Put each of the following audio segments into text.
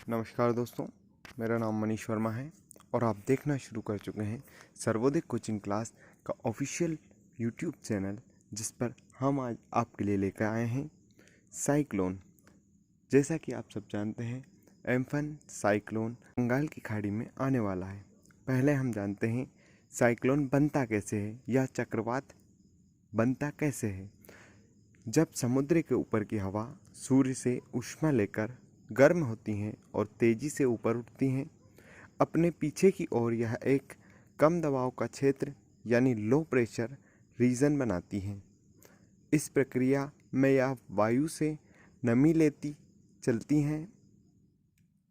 नमस्कार दोस्तों, मेरा नाम मनीष वर्मा है और आप देखना शुरू कर चुके हैं सर्वोदय कोचिंग क्लास का ऑफिशियल यूट्यूब चैनल, जिस पर हम आज आपके लिए लेकर आए हैं साइक्लोन। जैसा कि आप सब जानते हैं, एम्फन साइक्लोन बंगाल की खाड़ी में आने वाला है। पहले हम जानते हैं साइक्लोन बनता कैसे है या चक्रवात बनता कैसे है। जब समुद्र के ऊपर की हवा सूर्य से ऊष्मा लेकर गर्म होती हैं और तेजी से ऊपर उठती हैं, अपने पीछे की ओर यह एक कम दबाव का क्षेत्र यानी लो प्रेशर रीजन बनाती हैं। इस प्रक्रिया में यह वायु से नमी लेती चलती हैं।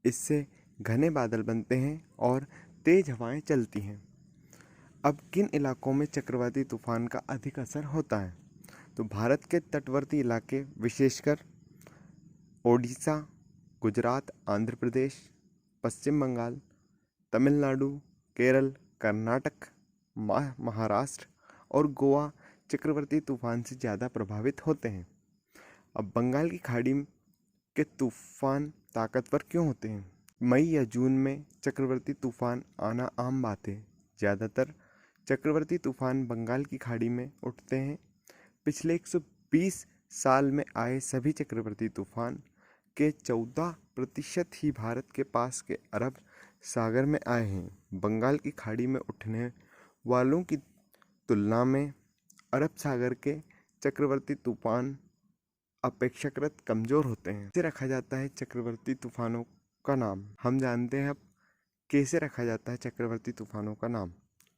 इससे घने बादल बनते हैं और तेज हवाएं चलती हैं। अब किन इलाकों में चक्रवाती तूफान का अधिक असर होता है? तो भारत के तटवर्ती इलाके, विशेषकर ओडिशा, गुजरात, आंध्र प्रदेश, पश्चिम बंगाल, तमिलनाडु, केरल, कर्नाटक, महाराष्ट्र और गोवा चक्रवाती तूफान से ज़्यादा प्रभावित होते हैं। अब बंगाल की खाड़ी के तूफान ताकतवर क्यों होते हैं? मई या जून में चक्रवाती तूफान आना आम बात है। ज़्यादातर चक्रवाती तूफान बंगाल की खाड़ी में उठते हैं। पिछले 120 साल में आए सभी चक्रवाती तूफान के 14% ही भारत के पास के अरब सागर में आए हैं। बंगाल की खाड़ी में उठने वालों की तुलना में अरब सागर के चक्रवाती तूफान अपेक्षाकृत कमज़ोर होते हैं। कैसे रखा जाता है चक्रवाती तूफानों का नाम? हम जानते हैं अब कैसे रखा जाता है चक्रवाती तूफानों का नाम।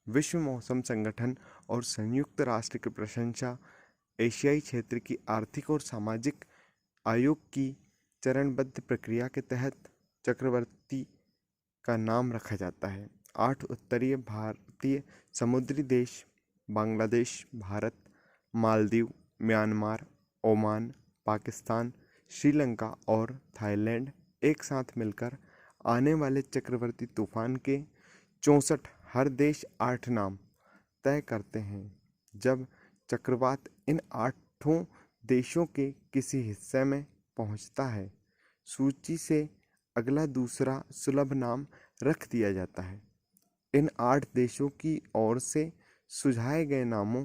विश्व मौसम संगठन और संयुक्त राष्ट्र की प्रशंसा एशियाई क्षेत्र की आर्थिक और सामाजिक आयोग की चरणबद्ध प्रक्रिया के तहत चक्रवाती का नाम रखा जाता है। 8 उत्तरीय भारतीय समुद्री देश बांग्लादेश, भारत, मालदीव, म्यांमार, ओमान, पाकिस्तान, श्रीलंका और थाईलैंड एक साथ मिलकर आने वाले चक्रवाती तूफान के 64 हर देश 8 नाम तय करते हैं। जब चक्रवात इन 8 देशों के किसी हिस्से में पहुंचता है, सूची से अगला दूसरा सुलभ नाम रख दिया जाता है। इन 8 देशों की ओर से सुझाए गए नामों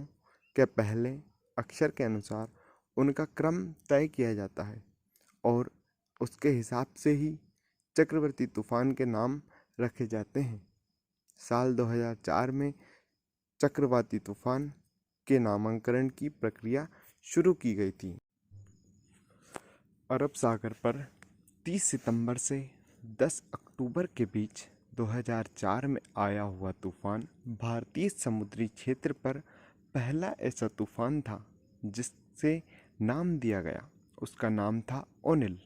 के पहले अक्षर के अनुसार उनका क्रम तय किया जाता है और उसके हिसाब से ही चक्रवाती तूफान के नाम रखे जाते हैं। साल 2004 में चक्रवाती तूफान के नामांकन की प्रक्रिया शुरू की गई थी। अरब सागर पर 30 सितंबर से 10 अक्टूबर के बीच 2004 में आया हुआ तूफान भारतीय समुद्री क्षेत्र पर पहला ऐसा तूफान था जिससे नाम दिया गया। उसका नाम था ओनिल।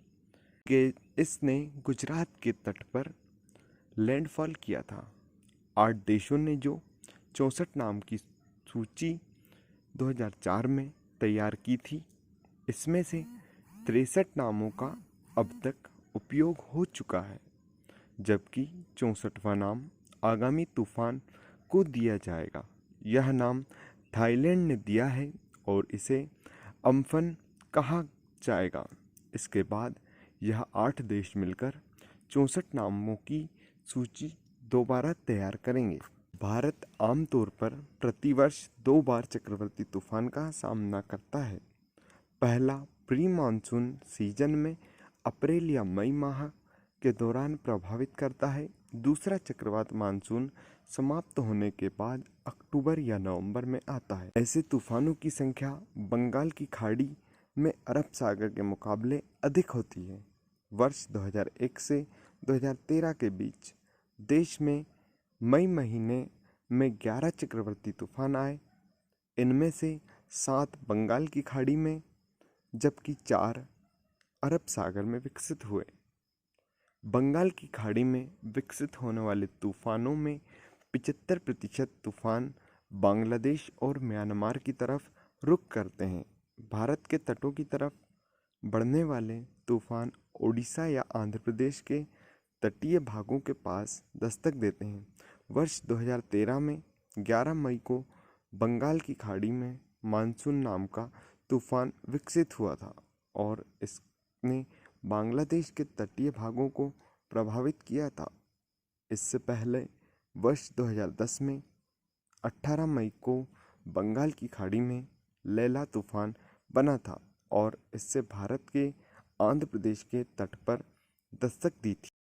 इसने गुजरात के तट पर लैंडफॉल किया था। 8 देशों ने जो 64 नाम की सूची 2004 में तैयार की थी, इसमें से 63 नामों का अब तक उपयोग हो चुका है, जबकि 64वां नाम आगामी तूफान को दिया जाएगा। यह नाम थाईलैंड ने दिया है और इसे अम्फन कहा जाएगा। इसके बाद यह 8 देश मिलकर 64 नामों की सूची दोबारा तैयार करेंगे। भारत आमतौर पर प्रतिवर्ष 2 बार चक्रवाती तूफान का सामना करता है। पहला प्री मानसून सीजन में अप्रैल या मई माह के दौरान प्रभावित करता है। दूसरा चक्रवात मानसून समाप्त होने के बाद अक्टूबर या नवंबर में आता है। ऐसे तूफानों की संख्या बंगाल की खाड़ी में अरब सागर के मुकाबले अधिक होती है। वर्ष 2001 से 2013 के बीच देश में मई महीने में 11 चक्रवाती तूफान आए। इनमें से 7 बंगाल की खाड़ी में जबकि 4 अरब सागर में विकसित हुए। बंगाल की खाड़ी में विकसित होने वाले तूफानों में 75% तूफान बांग्लादेश और म्यांमार की तरफ रुख करते हैं। भारत के तटों की तरफ बढ़ने वाले तूफान ओडिशा या आंध्र प्रदेश के तटीय भागों के पास दस्तक देते हैं। वर्ष 2013 में 11 मई को बंगाल की खाड़ी में मानसून नाम का तूफान विकसित हुआ था और इसने बांग्लादेश के तटीय भागों को प्रभावित किया था। इससे पहले वर्ष 2010 में 18 मई को बंगाल की खाड़ी में लैला तूफान बना था और इससे भारत के आंध्र प्रदेश के तट पर दस्तक दी थी।